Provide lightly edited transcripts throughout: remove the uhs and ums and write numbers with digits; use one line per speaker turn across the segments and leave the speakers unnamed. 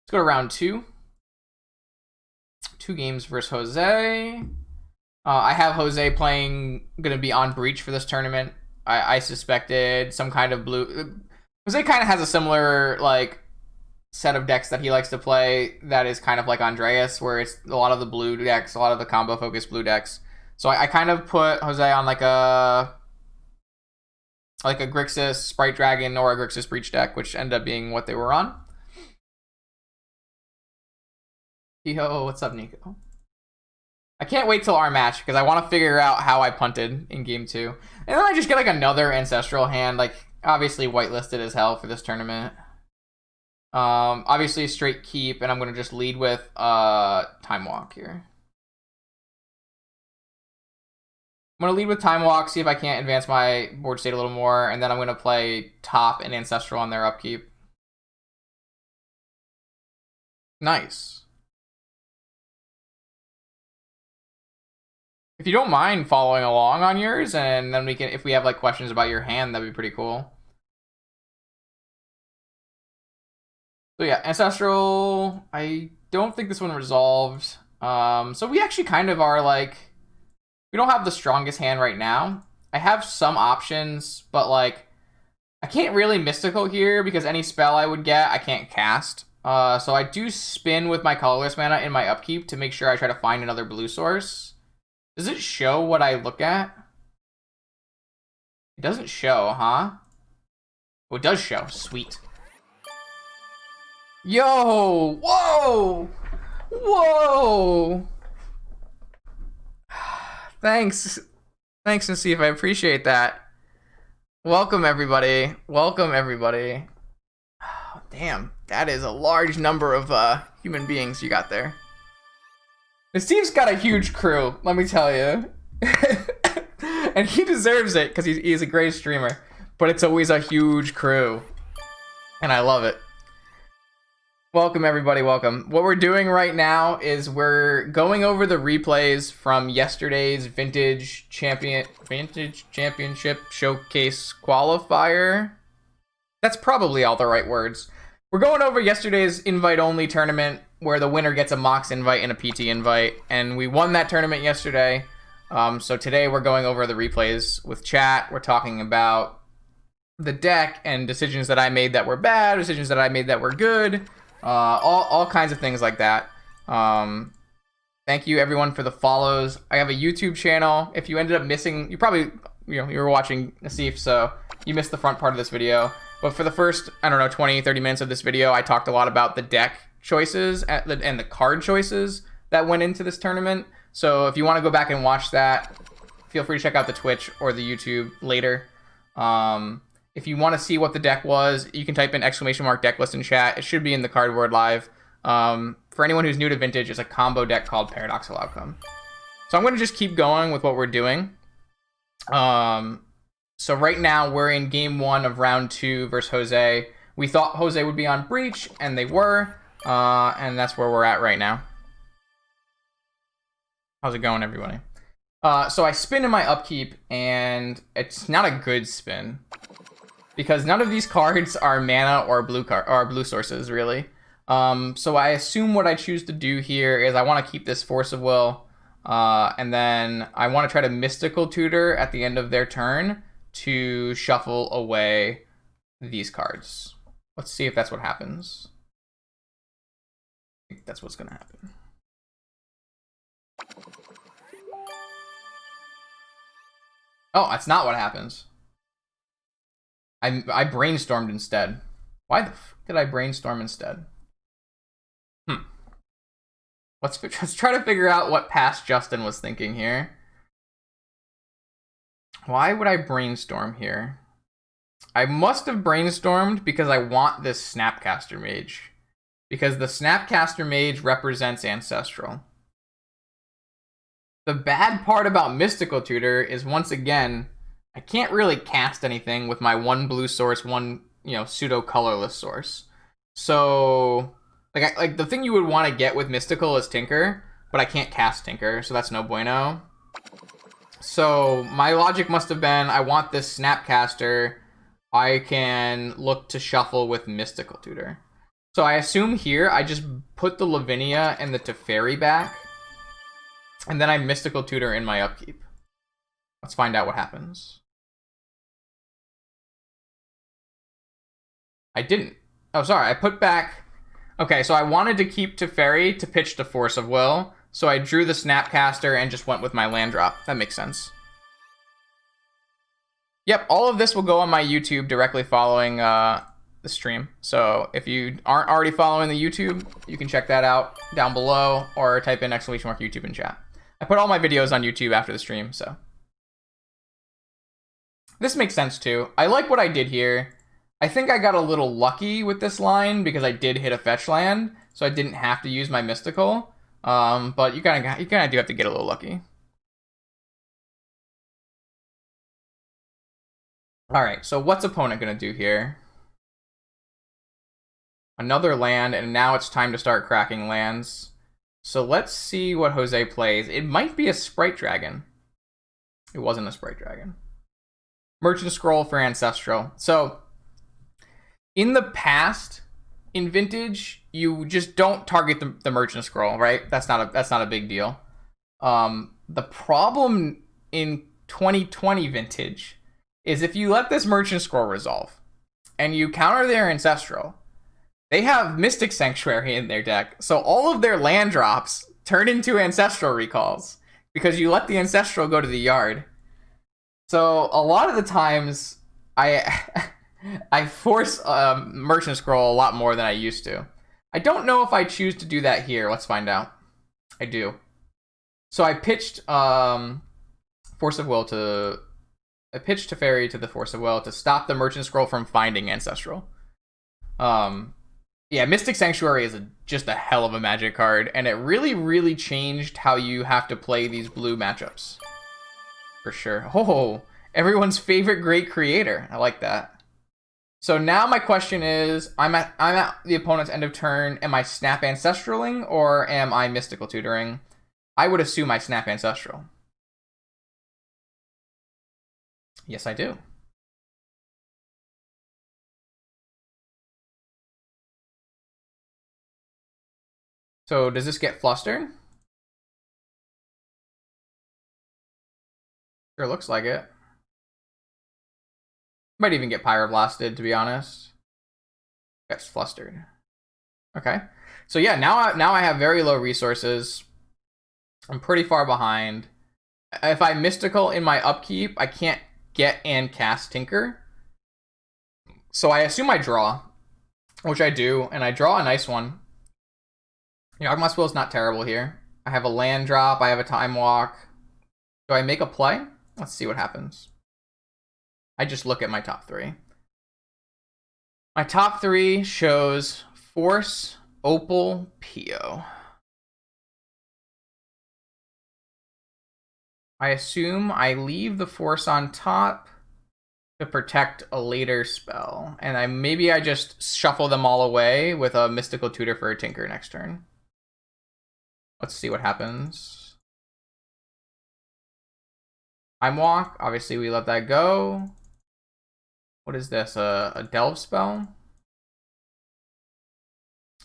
Let's go to round 2. 2 games versus Jose. I have Jose playing, gonna be on Breach for this tournament. I suspected some kind of blue. Jose kind of has a similar like set of decks that he likes to play that is kind of like Andreas, where it's a lot of the blue decks, a lot of the combo focused blue decks. So I kind of put Jose on like a Grixis Sprite Dragon or a Grixis Breach deck, which ended up being what they were on. Yo, what's up, Nico? I can't wait till our match because I want to figure out how I punted in game 2. And then I just get like another Ancestral hand, like obviously whitelisted as hell for this tournament. Obviously a straight keep, and I'm going to just lead with Time Walk here. I'm going to lead with Time Walk, see if I can't advance my board state a little more, and then I'm going to play Top and Ancestral on their upkeep. Nice. If you don't mind following along on yours, and then we can, if we have like questions about your hand, that'd be pretty cool. So yeah, Ancestral, I don't think this one resolved. So we actually kind of are like, we don't have the strongest hand right now. I have some options, but like, I can't really Mystical here because any spell I would get, I can't cast. So I do spin with my colorless mana in my upkeep to make sure I try to find another blue source. Does it show what I look at? It doesn't show, huh? Oh, it does show. Sweet. Yo! Whoa! Whoa! Thanks. Thanks, Nasif. I appreciate that. Welcome, everybody. Welcome, everybody. Oh, damn. That is a large number of human beings you got there. Steve's got a huge crew, let me tell you. And he deserves it because he's a great streamer. But it's always a huge crew. And I love it. Welcome, everybody. Welcome. What we're doing right now is we're going over the replays from yesterday's Vintage Championship Showcase Qualifier. That's probably all the right words. We're going over yesterday's invite-only tournament where the winner gets a Mox invite and a PT invite, and we won that tournament yesterday. So today we're going over the replays with chat. We're talking about the deck and decisions that I made that were bad, decisions that I made that were good, all kinds of things like that. Thank you everyone for the follows. I have a YouTube channel. If you ended up missing, you probably, you were watching Nasif, so you missed the front part of this video. But for the first, I don't know, 20, 30 minutes of this video, I talked a lot about the deck choices and the card choices that went into this tournament. So if you want to go back and watch that, feel free to check out the Twitch or the YouTube later. If you want to see what the deck was, you can type in !decklist in chat. It should be in the Cardboard Live. For anyone who's new to Vintage, it's a combo deck called Paradoxical Outcome. So I'm going to just keep going with what we're doing. So right now we're in game 1 of round 2 versus Jose. We thought Jose would be on Breach, and they were. And that's where we're at right now. How's it going, everybody? So I spin in my upkeep, and it's not a good spin because none of these cards are mana or blue sources, really. So I assume what I choose to do here is I want to keep this Force of Will, and then I want to try to Mystical Tutor at the end of their turn to shuffle away these cards. Let's see if that's what happens. I think that's what's gonna happen. Oh, that's not what happens. I brainstormed instead. Why the f did I brainstorm instead? Let's try to figure out what past Justin was thinking here. Why would I brainstorm here? I must have brainstormed because I want this Snapcaster Mage. Because the Snapcaster Mage represents Ancestral. The bad part about Mystical Tutor is, once again, I can't really cast anything with my one blue source, one, pseudo colorless source. So, like the thing you would want to get with Mystical is Tinker, but I can't cast Tinker, so that's no bueno. So my logic must have been, I want this Snapcaster. I can look to shuffle with Mystical Tutor. So I assume here I just put the Lavinia and the Teferi back, and then I Mystical Tutor in my upkeep. Let's find out what happens. I didn't. Oh, sorry. I put back... Okay, so I wanted to keep Teferi to pitch to Force of Will, so I drew the Snapcaster and just went with my land drop. That makes sense. Yep, all of this will go on my YouTube directly following the stream. So if you aren't already following the YouTube, you can check that out down below or type in ! YouTube in chat. I put all my videos on YouTube after the stream, so. This makes sense too. I like what I did here. I think I got a little lucky with this line because I did hit a fetch land, so I didn't have to use my Mystical. But you kind of do have to get a little lucky. All right, so what's opponent gonna do here? Another land, and now it's time to start cracking lands. So let's see what Jose plays. It might be a Sprite Dragon. It wasn't a Sprite Dragon. Merchant Scroll for Ancestral. So in the past, in Vintage, you just don't target the Merchant Scroll, right? That's not a big deal. The problem in 2020 Vintage is if you let this Merchant Scroll resolve and you counter their Ancestral, they have Mystic Sanctuary in their deck, so all of their land drops turn into Ancestral recalls because you let the Ancestral go to the yard. So a lot of the times, I force Merchant Scroll a lot more than I used to. I don't know if I choose to do that here. Let's find out. I do. So I pitched Force of Will to... I pitched Teferi to the Force of Will to stop the Merchant Scroll from finding Ancestral. Yeah, Mystic Sanctuary is just a hell of a Magic card, and it really, really changed how you have to play these blue matchups. For sure. Oh, everyone's favorite great creator. I like that. So now my question is, I'm at the opponent's end of turn. Am I Snap Ancestraling or am I Mystical Tutoring? I would assume I Snap Ancestral. Yes, I do. So does this get flustered? Sure looks like it. Might even get Pyroblasted, to be honest. Gets flustered. Okay. So yeah, now I have very low resources. I'm pretty far behind. If I Mystical in my upkeep, I can't get and cast Tinker. So I assume I draw, which I do, and I draw a nice one. Yawgmoth's Will is not terrible here. I have a land drop, I have a Time Walk. Do I make a play? Let's see what happens. I just look at my top three. My top three shows Force, Opal, Pio. I assume I leave the Force on top to protect a later spell. And maybe I just shuffle them all away with a Mystical Tutor for a Tinker next turn. Let's see what happens. Time Walk. Obviously, we let that go. What is this? A Delve spell?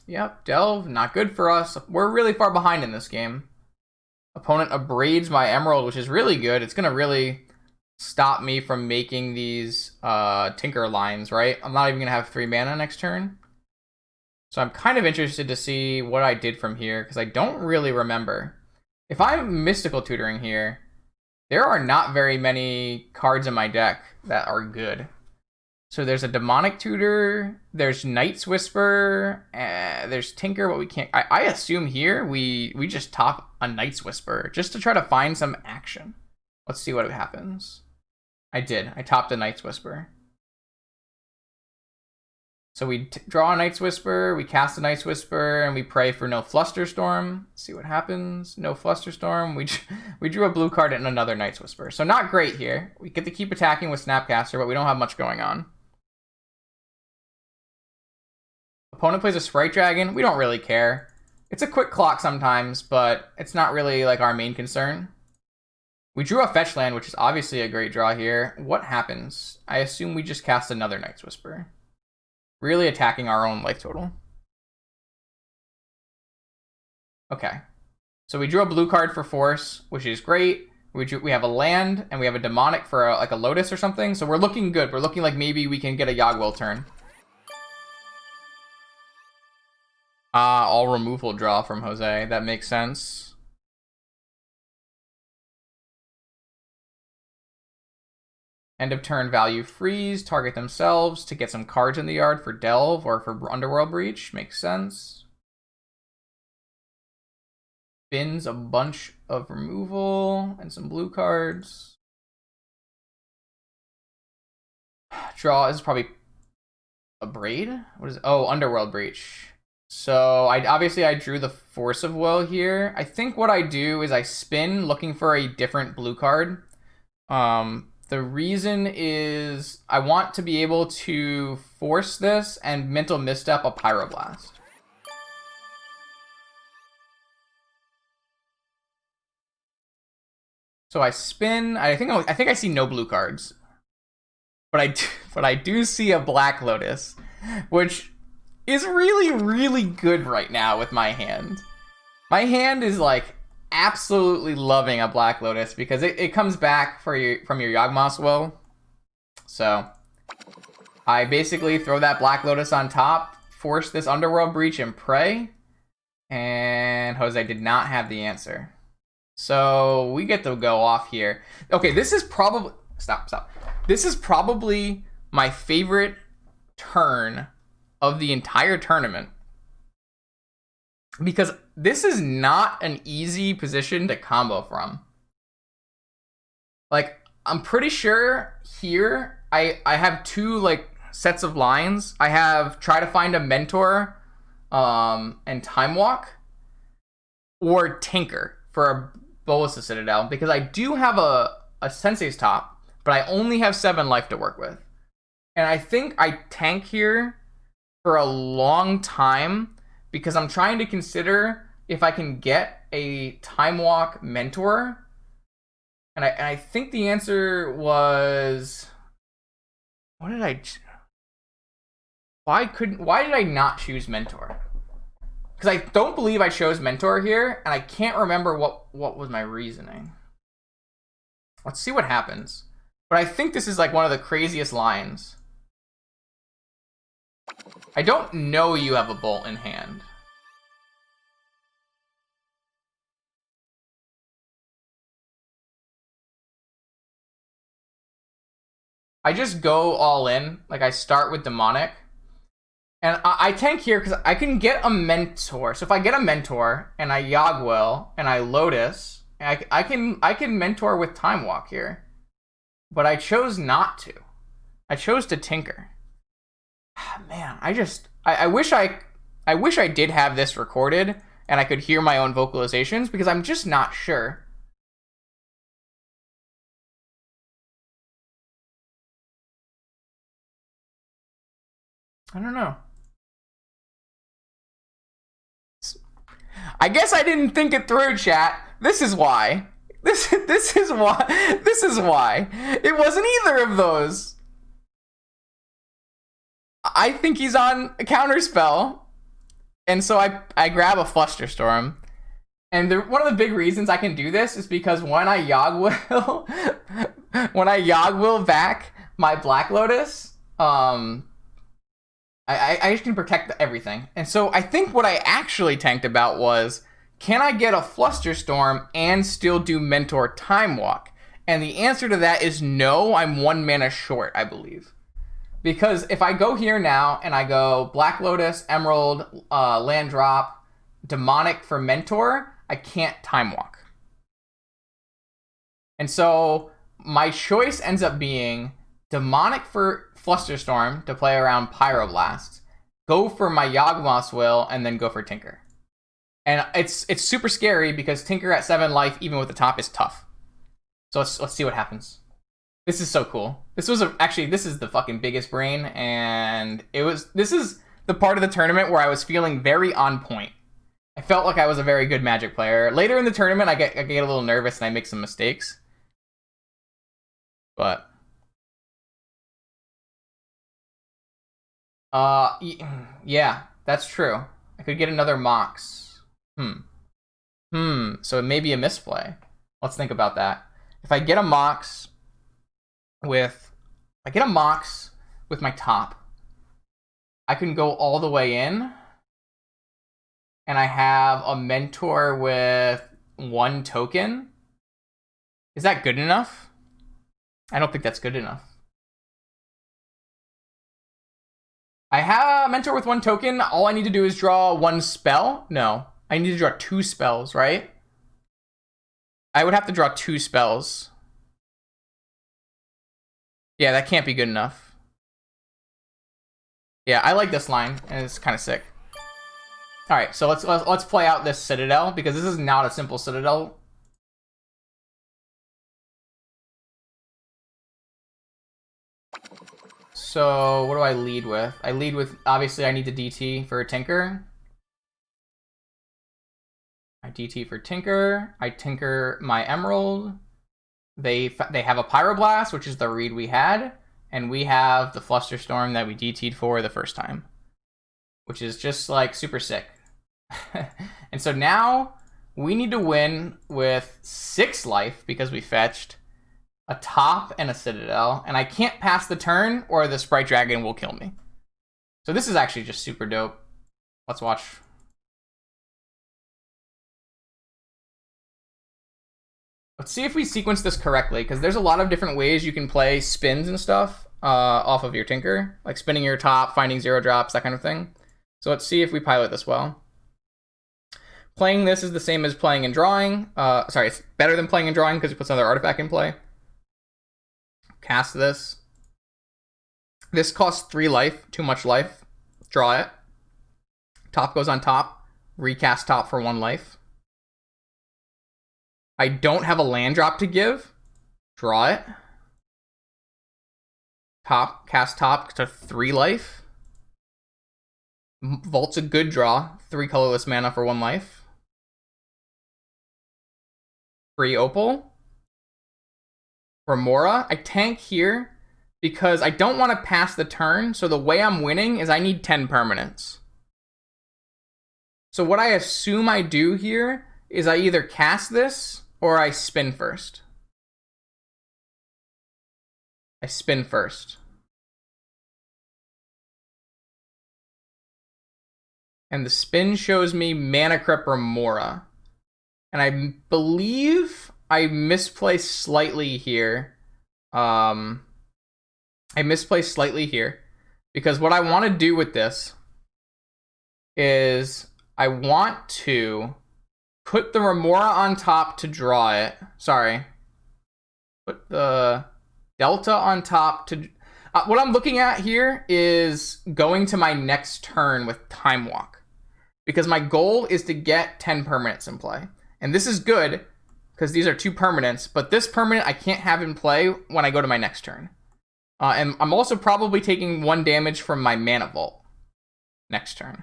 Yep, Delve. Not good for us. We're really far behind in this game. Opponent abrades my Emerald, which is really good. It's going to really stop me from making these Tinker lines, right? I'm not even going to have 3 mana next turn. So I'm kind of interested to see what I did from here, because I don't really remember. If I'm Mystical Tutoring here, there are not very many cards in my deck that are good. So there's a Demonic Tutor, there's Night's Whisper, there's Tinker, but we can't... I assume here we just top a Night's Whisper, just to try to find some action. Let's see what happens. I did. I topped a Night's Whisper. So we draw a Night's Whisper, we cast a Night's Whisper, and we pray for no Flusterstorm. Let's see what happens. No Flusterstorm. We drew a blue card and another Night's Whisper. So not great here. We get to keep attacking with Snapcaster, but we don't have much going on. Opponent plays a Sprite Dragon. We don't really care. It's a quick clock sometimes, but it's not really like our main concern. We drew a fetch land, which is obviously a great draw here. What happens? I assume we just cast another Night's Whisper. Really attacking our own life total. Okay. So we drew a blue card for force, which is great. We have a land, and we have a demonic for like a lotus or something. So we're looking good. We're looking like maybe we can get a Yagwil turn. All removal draw from Jose. That makes sense. End of turn value freeze. Target themselves to get some cards in the yard for Delve or for Underworld Breach. Makes sense. Spins a bunch of removal and some blue cards. Draw is probably a braid. What is it? Oh, Underworld Breach. So I drew the Force of Will here. I think what I do is I spin looking for a different blue card. The reason is I want to be able to force this and mental misstep a Pyroblast. So I spin. I think I see no blue cards, but I do see a Black Lotus, which is really good right now with my hand. My hand is like absolutely loving a Black Lotus because it comes back from your Yawgmoth's Will. So I basically throw that Black Lotus on top, force this Underworld Breach, and pray. And Jose did not have the answer. So we get to go off here. Okay, this is probably... Stop. This is probably my favorite turn of the entire tournament. Because this is not an easy position to combo from. Like, I'm pretty sure here I have two like sets of lines. I have try to find a mentor and time walk, or tinker for a Bolus of Citadel, because I do have a Sensei's Top, but I only have 7 life to work with. And I think I tank here for a long time because I'm trying to consider if I can get a Time Walk mentor. And I think the answer was... What did I... Why did I not choose mentor? Because I don't believe I chose mentor here, and I can't remember what was my reasoning. Let's see what happens. But I think this is like one of the craziest lines. I don't know you have a bolt in hand. I just go all in. Like, I start with demonic. And I tank here because I can get a mentor. So if I get a mentor and I Yawgwill and I Lotus, I can mentor with Time Walk here. But I chose not to. I chose to tinker. Man, I wish I did have this recorded and I could hear my own vocalizations because I'm just not sure. I don't know. I guess I didn't think it through, chat. This is why. This is why. This is why. It wasn't either of those. I think he's on a counterspell. And so I grab a Flusterstorm. And one of the big reasons I can do this is because when I Yawgwill back my Black Lotus, I can protect everything. And so I think what I actually tanked about was, can I get a Flusterstorm and still do Mentor Time Walk? And the answer to that is no, I'm 1 mana short, I believe. Because if I go here now and I go Black Lotus, Emerald, land drop, Demonic for Mentor, I can't Time Walk. And so my choice ends up being Demonic for Flusterstorm to play around Pyroblast, go for my Yawgmoth's Will, and then go for Tinker. And it's super scary because Tinker at 7 life, even with the top, is tough. So let's see what happens. This is so cool. This is the fucking biggest brain, and this is the part of the tournament where I was feeling very on point. I felt like I was a very good Magic player. Later in the tournament, I get a little nervous and I make some mistakes. But yeah, that's true. I could get another Mox. So it may be a misplay. Let's think about that. If I get a Mox with my top, I can go all the way in, and I have a mentor with 1 token. Is that good enough? I don't think that's good enough. I have a mentor with 1 token. All I need to do is draw 1 spell. No, I need to draw 2 spells, right? I would have to draw 2 spells. Yeah, that can't be good enough. Yeah, I like this line, and it's kind of sick. All right, so let's play out this Citadel, because this is not a simple Citadel. So what do I lead with? I lead with, obviously I need to DT for a Tinker. I DT for Tinker. I Tinker my Emerald. They have a Pyroblast, which is the read we had, and we have the Flusterstorm that we DT'd for the first time, which is just like super sick. And so now we need to win with 6 life because we fetched a top and a Citadel, and I can't pass the turn or the Sprite Dragon will kill me. So this is actually just super dope. Let's watch. Let's see if we sequence this correctly, because there's a lot of different ways you can play spins and stuff off of your Tinker, like spinning your top, finding 0 drops, that kind of thing. So let's see if we pilot this well. Playing this is the same as playing and drawing. Sorry, it's better than playing and drawing because it puts another artifact in play. Cast this. This costs 3 life, too much life. Draw it. Top goes on top. Recast top for 1 life. I don't have a land drop to give. Draw it. Top, cast top to 3 life. Vault's a good draw. 3 colorless mana for 1 life. Free Opal. Remora. I tank here because I don't want to pass the turn, so the way I'm winning is I need 10 permanents. So what I assume I do here is I either cast this or I spin first. I spin first. And the spin shows me Mana Crypt Remora. And I believe I misplaced slightly here. I misplaced slightly here. Because what I want to do with this is I want to put the Remora on top to draw it. Sorry. Put the Delta on top to... what I'm looking at here is going to my next turn with Time Walk. Because my goal is to get 10 permanents in play. And this is good, because these are 2 permanents, but this permanent I can't have in play when I go to my next turn. And I'm also probably taking 1 damage from my Mana Vault next turn.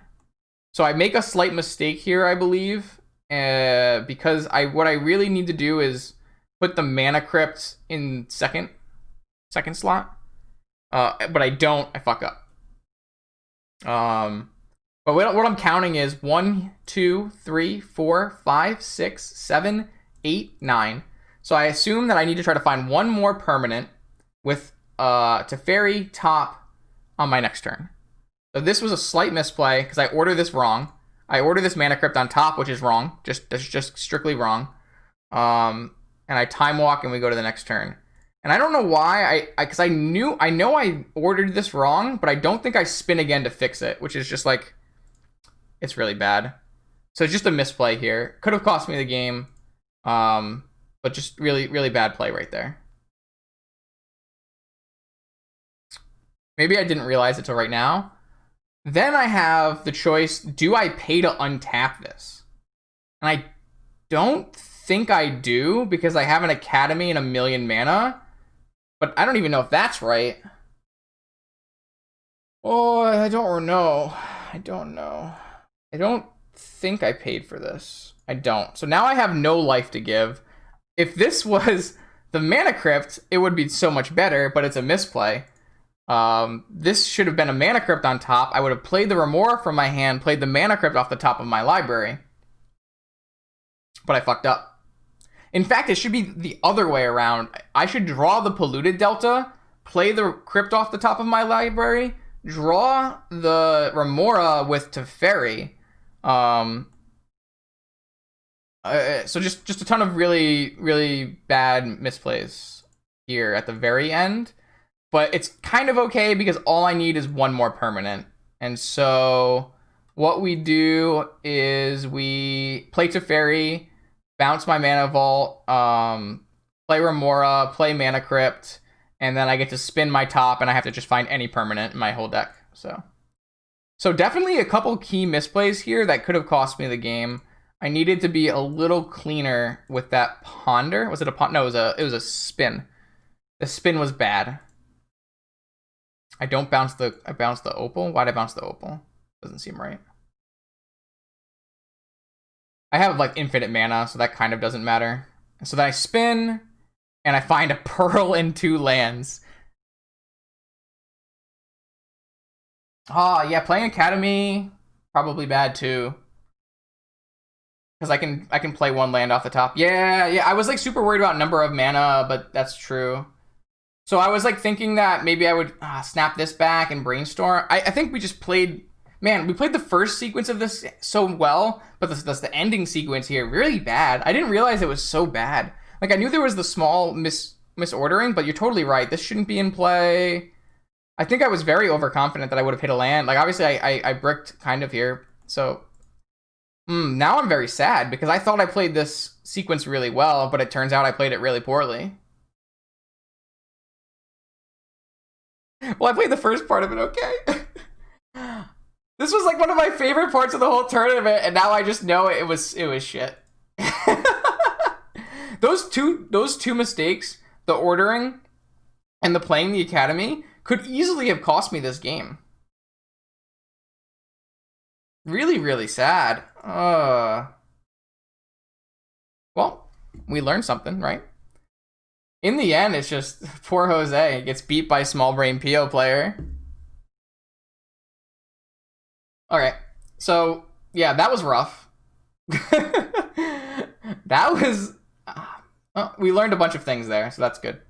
So I make a slight mistake here, I believe, because what I really need to do is put the Mana Crypt in second slot. But I don't, I fuck up. But what I'm counting is 1, 2, 3, 4, 5, 6, 7, 8, 9. So I assume that I need to try to find 1 more permanent with Teferi top on my next turn. So this was a slight misplay because I ordered this wrong. I ordered this Mana Crypt on top, which is wrong. That's just strictly wrong. And I Time Walk and we go to the next turn. And I don't know why, because I know I ordered this wrong, but I don't think I spin again to fix it, which is just like, it's really bad. So it's just a misplay here. Could have cost me the game, but just really, really bad play right there. Maybe I didn't realize it till right now. Then I have the choice, do I pay to untap this? And I don't think I do, because I have an Academy and a million mana. But I don't even know if that's right. Oh, I don't know. I don't think I paid for this. I don't. So now I have no life to give. If this was the Mana Crypt, it would be so much better, but it's a misplay. This should have been a Mana Crypt on top. I would have played the Remora from my hand, played the Mana Crypt off the top of my library. but I fucked up. In fact, it should be the other way around. I should draw the Polluted Delta, play the Crypt off the top of my library, draw the Remora with Teferi. So just a ton of really, really bad misplays here at the very end. But it's kind of okay because all I need is one more permanent. And so what we do is we play Teferi, bounce my Mana Vault, play Remora, play Mana Crypt, and then I get to spin my top, and I have to just find any permanent in my whole deck. So definitely a couple key misplays here that could have cost me the game. I needed to be a little cleaner with that Ponder. Was it a Ponder? No, it was a spin. The spin was bad. I bounced the Opal. Why'd I bounce the Opal? Doesn't seem right. I have like infinite mana, so that kind of doesn't matter. So then I spin, and I find a Pearl and 2 lands. Oh, yeah, playing Academy, probably bad too. Because I can play 1 land off the top. Yeah, I was like super worried about number of mana, but that's true. So I was like thinking that maybe I would snap this back and brainstorm. I think we just played... Man, we played the first sequence of this so well, but the ending sequence here, really bad. I didn't realize it was so bad. Like, I knew there was the small misordering, but you're totally right. This shouldn't be in play. I think I was very overconfident that I would have hit a land. Like, obviously, I bricked kind of here. So, now I'm very sad, because I thought I played this sequence really well, but it turns out I played it really poorly. Well, I played the first part of it okay. This was like one of my favorite parts of the whole tournament, and now I just know it was shit. Those two mistakes, the ordering and the playing the Academy, could easily have cost me this game. Really, really sad. Well, we learned something, right? In the end, it's just poor Jose gets beat by small brain PO player. Alright, so, yeah, that was rough. That was... we learned a bunch of things there, so that's good.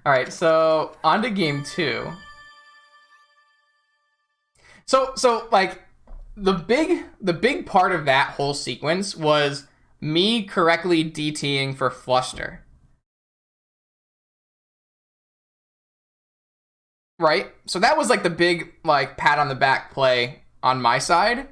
Alright, so, on to game 2. So, like, the big part of that whole sequence was... me correctly DTing for Fluster. Right? So that was like the big like pat on the back play on my side.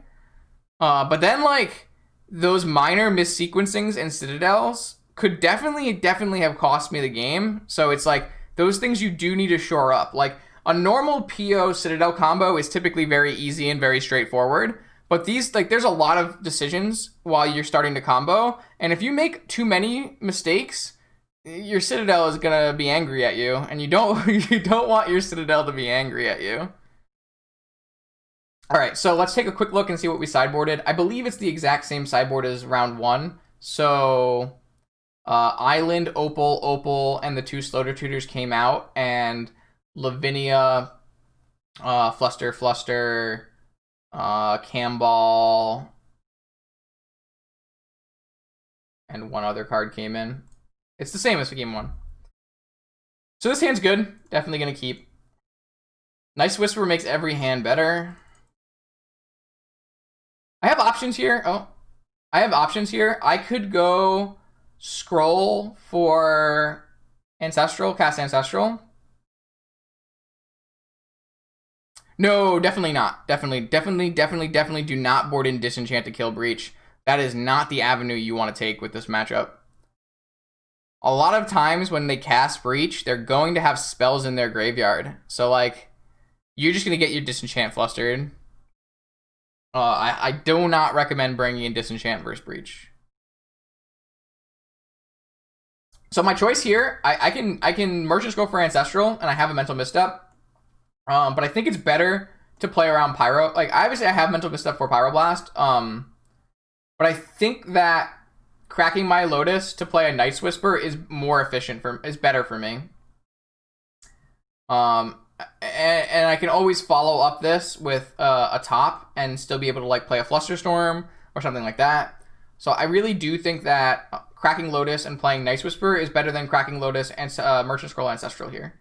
But then like those minor missequencings and Citadels could definitely have cost me the game. So it's like those things you do need to shore up. Like a normal PO Citadel combo is typically very easy and very straightforward. But these, like, there's a lot of decisions while you're starting to combo, and if you make too many mistakes, your Citadel is gonna be angry at you, and you don't want your Citadel to be angry at you. All right, so let's take a quick look and see what we sideboarded. I believe it's the exact same sideboard as round 1. So, Island, Opal, and the 2 Slaughter Tutors came out, and Lavinia, Fluster, Camball, and one other card came in. It's the same as for game 1. So this hand's good. Definitely gonna keep. Nice Whisper makes every hand better. I have options here. I could go scroll for Ancestral, cast Ancestral. No, definitely not. Definitely do not board in Disenchant to kill Breach. That is not the avenue you want to take with this matchup. A lot of times when they cast Breach, they're going to have spells in their graveyard. So, like, you're just going to get your Disenchant flustered. I do not recommend bringing in Disenchant versus Breach. So my choice here, I can Merchant Scroll for Ancestral, and I have a Mental Misstep. But I think it's better to play around Pyro. Like, obviously I have Mental Misstep for Pyroblast. But I think that cracking my Lotus to play a Night's Whisper is more efficient is better for me. And and I can always follow up this with a top and still be able to like play a Flusterstorm or something like that. So I really do think that cracking Lotus and playing Nice Whisper is better than cracking Lotus and Merchant Scroll Ancestral here.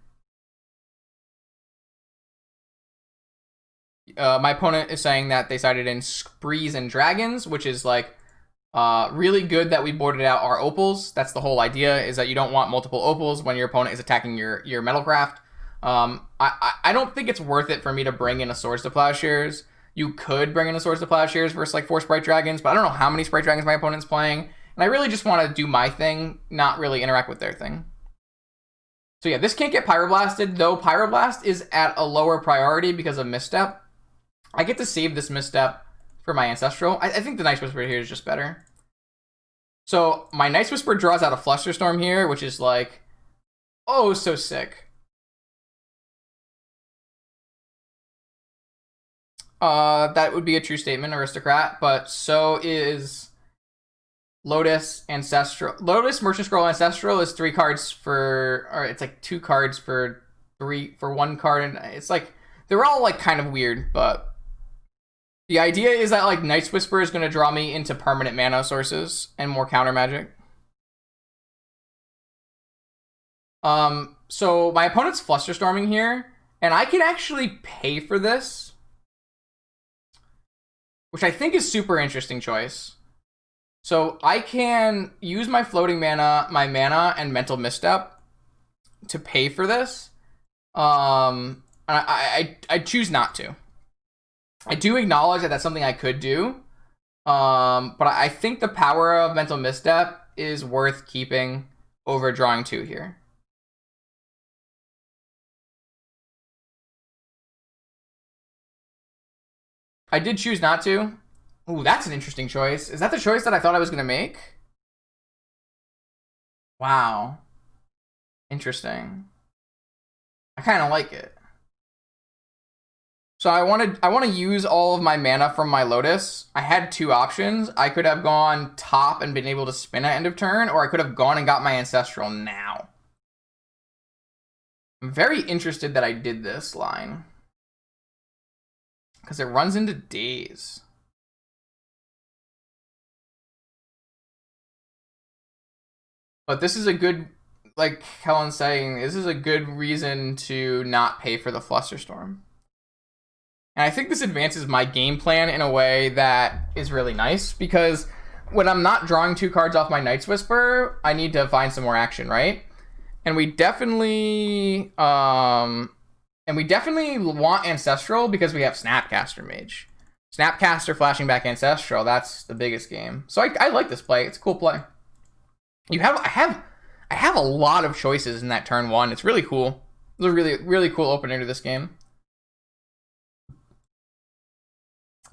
My opponent is saying that they sided in Sprees and Dragons, which is like really good that we boarded out our Opals. That's the whole idea, is that you don't want multiple Opals when your opponent is attacking your Metalcraft. I don't think it's worth it for me to bring in a Swords to Plowshares. You could bring in a Swords to Plowshares versus like 4 Sprite Dragons, but I don't know how many Sprite Dragons my opponent's playing. And I really just want to do my thing, not really interact with their thing. So yeah, this can't get Pyroblasted, though Pyroblast is at a lower priority because of Misstep. I get to save this Misstep for my Ancestral. I think the Nice Whisper here is just better. So my Nice Whisper draws out a Flusterstorm here, which is like, oh, so sick. That would be a true statement, Aristocrat, but so is Lotus Ancestral. Lotus Merchant Scroll Ancestral is 3 cards for, or it's like 2 cards for 1 card, and it's like, they're all like kind of weird, but the idea is that like Nice Whisper is going to draw me into permanent mana sources and more counter magic. So my opponent's Flusterstorming here, and I can actually pay for this, which I think is super interesting choice. So I can use my floating mana, my mana, and mental misstep to pay for this. I choose not to. I do acknowledge that that's something I could do, but I think the power of mental misstep is worth keeping over drawing 2 here. I did choose not to. Ooh, that's an interesting choice. Is that the choice that I thought I was going to make? Wow. Interesting. I kind of like it. So I want to use all of my mana from my Lotus. I had 2 options. I could have gone top and been able to spin at end of turn, or I could have gone and got my Ancestral now. I'm very interested that I did this line, because it runs into days. But this is a good, like Kellen's saying, this is a good reason to not pay for the Flusterstorm. And I think this advances my game plan in a way that is really nice, because when I'm not drawing 2 cards off my Night's Whisper, I need to find some more action, right? And we definitely want Ancestral because we have Snapcaster Mage. Snapcaster flashing back Ancestral, that's the biggest game. So I like this play. It's a cool play. I have a lot of choices in that turn 1. It's really cool. It's a really cool opener to this game.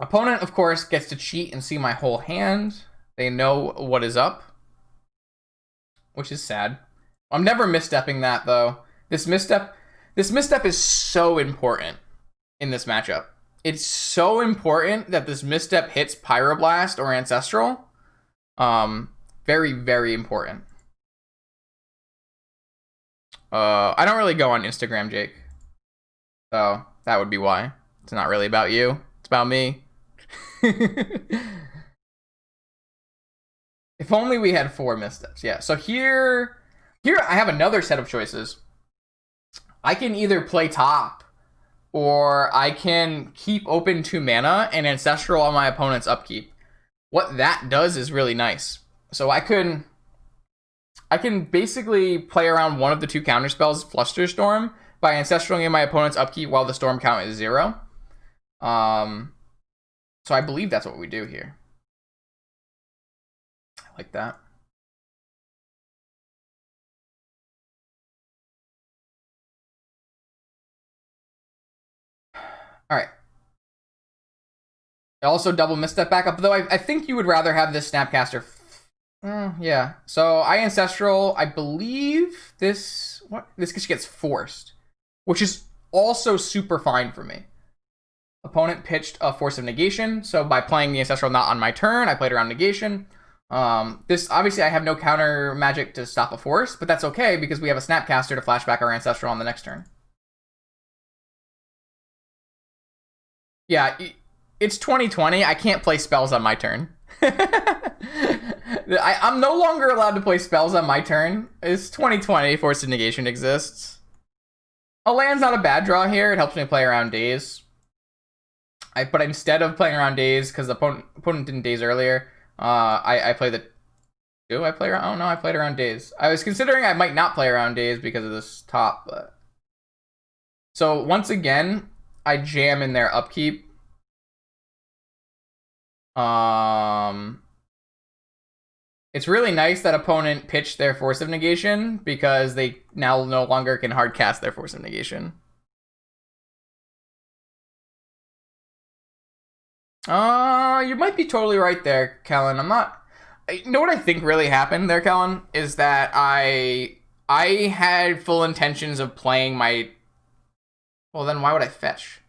Opponent, of course, gets to cheat and see my whole hand. They know what is up, which is sad. I'm never misstepping that, though. This misstep is so important in this matchup. It's so important that this misstep hits Pyroblast or Ancestral. Very, very important. I don't really go on Instagram, Jake. So that would be why. It's not really about you. It's about me. If only we had 4 missteps. Yeah, so here I have another set of choices. I can either play top, or I can keep open 2 mana and Ancestral on my opponent's upkeep. What that does is really nice. So I can basically play around one of the 2 counterspells, Flusterstorm, by Ancestraling in my opponent's upkeep while the storm count is 0. So I believe that's what we do here. I like that. All right. Also double misstep backup, though I think you would rather have this Snapcaster. Yeah. So I Ancestral, I believe this gets forced, which is also super fine for me. Opponent pitched a Force of Negation, so by playing the Ancestral not on my turn, I played around Negation. This, obviously, I have no counter magic to stop a Force, but that's okay because we have a Snapcaster to flash back our Ancestral on the next turn. Yeah, it's 2020. I can't play spells on my turn. I'm no longer allowed to play spells on my turn. It's 2020. Force of Negation exists. A land's not a bad draw here. It helps me play around days. But instead of playing around days, because the opponent didn't daze earlier, I play the... Do I play around? Oh, no, I played around days. I was considering I might not play around days because of this top, but... So, once again, I jam in their upkeep. It's really nice that opponent pitched their Force of Negation because they now no longer can hard cast their Force of Negation. You might be totally right there, Kellen. I'm not... You know what I think really happened there, Kellen? Is that I had full intentions of playing my... Well, then why would I fetch?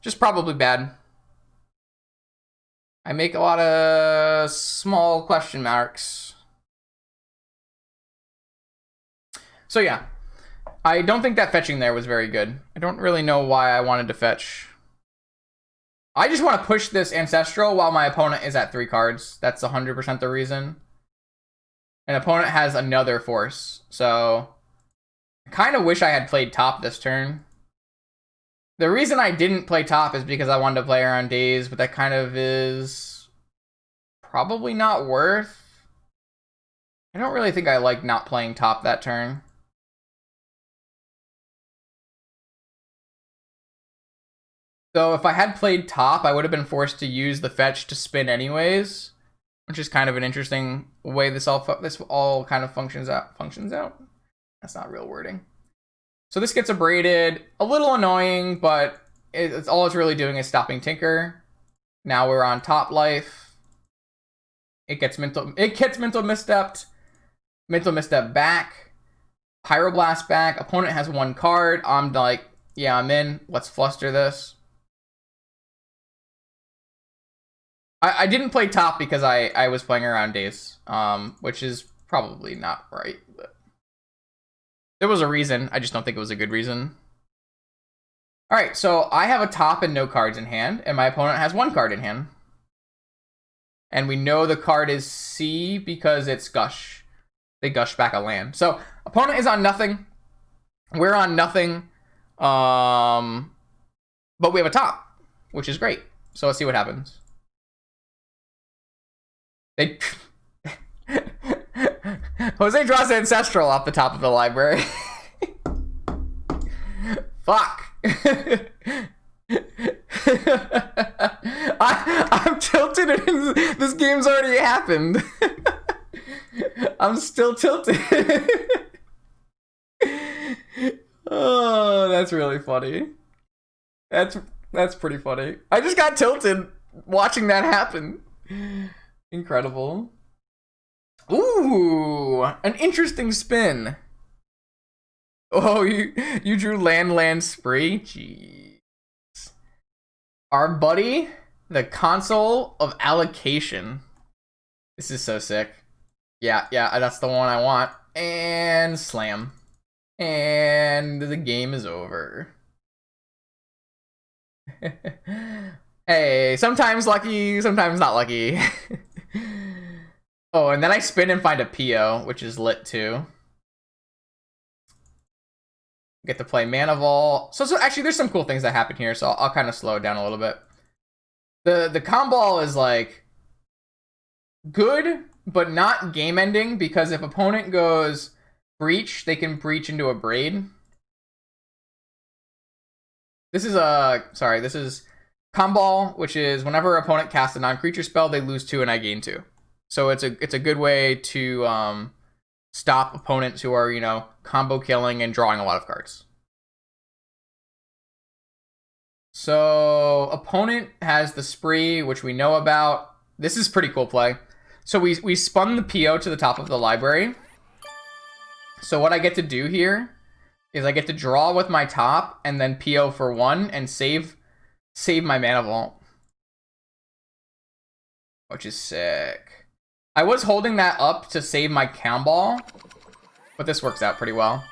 Just probably bad. I make a lot of small question marks. So yeah, I don't think that fetching there was very good. I don't really know why I wanted to fetch. I just want to push this Ancestral while my opponent is at 3 cards. That's 100% the reason. An opponent has another Force, so I kind of wish I had played top this turn. The reason I didn't play top is because I wanted to play around days, but that kind of is probably not worth. I don't really think I like not playing top that turn. So if I had played top, I would have been forced to use the fetch to spin anyways, which is kind of an interesting way this all kind of functions out. That's not real wording. So this gets abraded, a little annoying, but it's all it's really doing is stopping Tinker. Now we're on top life. It gets mental misstepped, mental misstep back, Pyroblast back. Opponent has 1 card. I'm like, yeah, I'm in. Let's fluster this. I didn't play top because I was playing around days, which is probably not right. But there was a reason. I just don't think it was a good reason. All right, so I have a top and no cards in hand, and my opponent has 1 card in hand. And we know the card is C because it's Gush. They gush back a land. So opponent is on nothing. We're on nothing. But we have a top, which is great. So let's see what happens. They Jose draws Ancestral off the top of the library. Fuck. I'm tilted and this game's already happened. I'm still tilted. Oh, that's really funny. That's pretty funny. I just got tilted watching that happen. Incredible. Ooh, an interesting spin. Oh, you drew land spree? Jeez. Our buddy, the console of allocation. This is so sick. Yeah, that's the one I want. And slam. And the game is over. Hey, sometimes lucky, sometimes not lucky. Oh, and then I spin and find a PO, which is lit too. Get to play Mana Vault. So actually, there's some cool things that happen here, so I'll kind of slow it down a little bit. The combo is like good, but not game ending, because if opponent goes breach, they can breach into a braid. This is combo, which is whenever opponent casts a non-creature spell, they lose 2 and I gain 2. So it's a good way to stop opponents who are, you know, combo killing and drawing a lot of cards. So opponent has the spree, which we know about. This is pretty cool play. So we spun the PO to the top of the library. So what I get to do here is I get to draw with my top and then PO for 1 and save my Mana Vault, which is sick. I was holding that up to save my Camball, but this works out pretty well.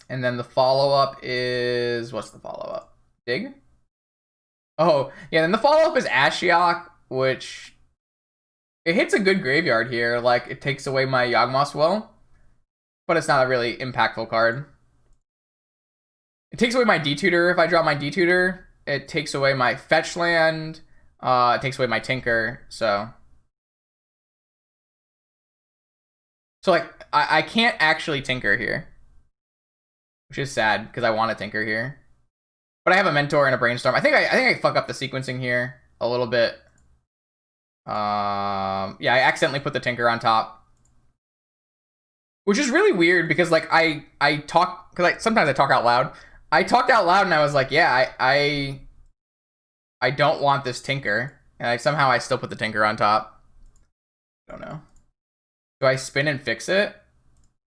And then the follow-up is... What's the follow-up? Dig? Oh, yeah, then the follow-up is Ashiok, which... It hits a good graveyard here. Like, it takes away my Yawgmoth's Will. But it's not a really impactful card. It takes away my D-Tutor if I draw my D-Tutor. It takes away my Fetch Land. It takes away my Tinker, so... So, like, I can't actually Tinker here. Which is sad, because I want to Tinker here. But I have a Mentor and a Brainstorm. I think I fuck up the sequencing here a little bit. Yeah, I accidentally put the Tinker on top. Which is really weird, because, like, I talk... Because sometimes I talk out loud. I talked out loud, and I was like, yeah, I don't want this Tinker. And somehow I still put the Tinker on top. I don't know. Do I spin and fix it?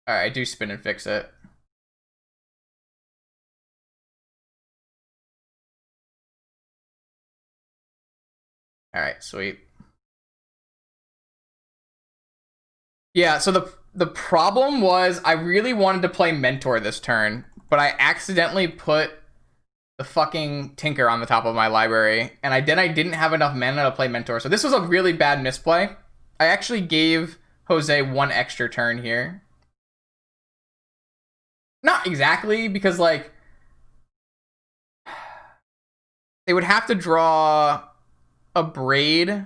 Alright, I do spin and fix it. Alright, sweet. Yeah, so the problem was I really wanted to play Mentor this turn, but I accidentally put the fucking Tinker on the top of my library, and I didn't have enough mana to play Mentor, so this was a really bad misplay. I actually gave Jose one extra turn here. Not exactly, because, like, they would have to draw a Braid.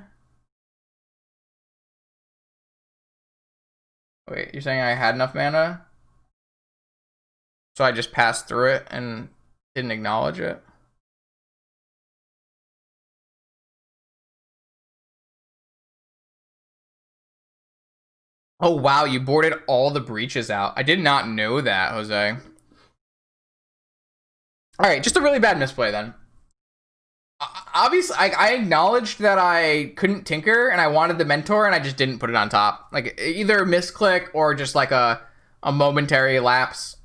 Wait, you're saying I had enough mana? So I just passed through it and didn't acknowledge it? Oh, wow, you boarded all the breaches out. I did not know that, Jose. Alright, just a really bad misplay then. Obviously, I acknowledged that I couldn't Tinker and I wanted the Mentor and I just didn't put it on top. Like, either a misclick or just like a momentary lapse.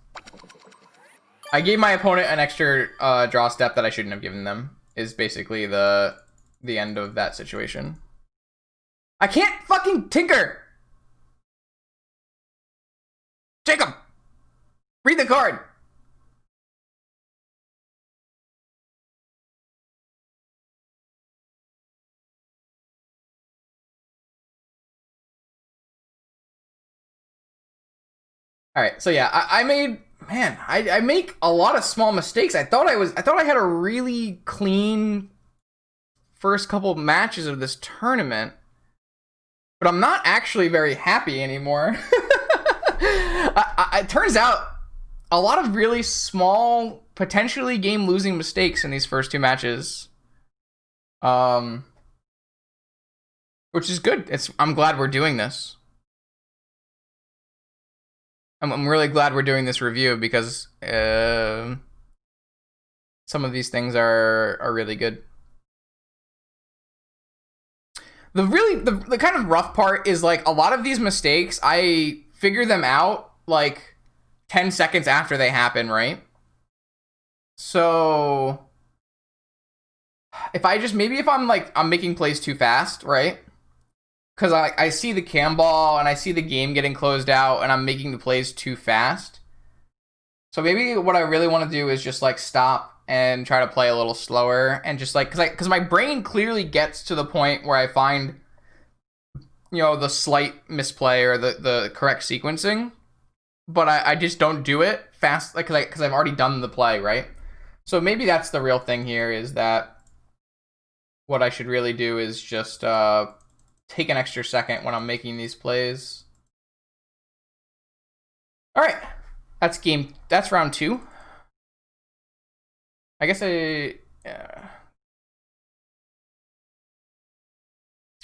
I gave my opponent an extra draw step that I shouldn't have given them, is basically the end of that situation. I can't fucking Tinker! Jacob! Read the card! Alright, so yeah, I made... Man, I make a lot of small mistakes. I thought I had a really clean first couple matches of this tournament. But I'm not actually very happy anymore. It turns out a lot of really small, potentially game-losing mistakes in these first two matches. Which is good. I'm glad we're doing this. I'm really glad we're doing this review because some of these things are really good. The kind of rough part is, like, a lot of these mistakes, I figure them out like 10 seconds after they happen, right? So if I'm making plays too fast, right? Because I see the cam ball and I see the game getting closed out and I'm making the plays too fast. So maybe what I really want to do is just, like, stop and try to play a little slower and just, like, because my brain clearly gets to the point where I find, you know, the slight misplay or the correct sequencing, but I just don't do it fast, like, because I've already done the play, right? So maybe that's the real thing here, is that what I should really do is just take an extra second when I'm making these plays. All right, that's round 2. I guess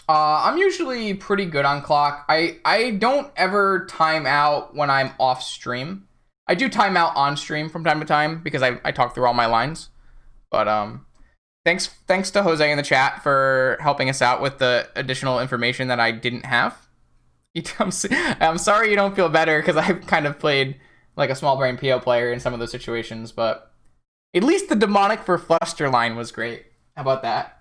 I'm usually pretty good on clock. I don't ever time out when I'm off stream. I do time out on stream from time to time because I talk through all my lines. But thanks to Jose in the chat for helping us out with the additional information that I didn't have. I'm sorry you don't feel better, because I've kind of played like a small brain PO player in some of those situations, but at least the demonic for Fluster line was great. How about that?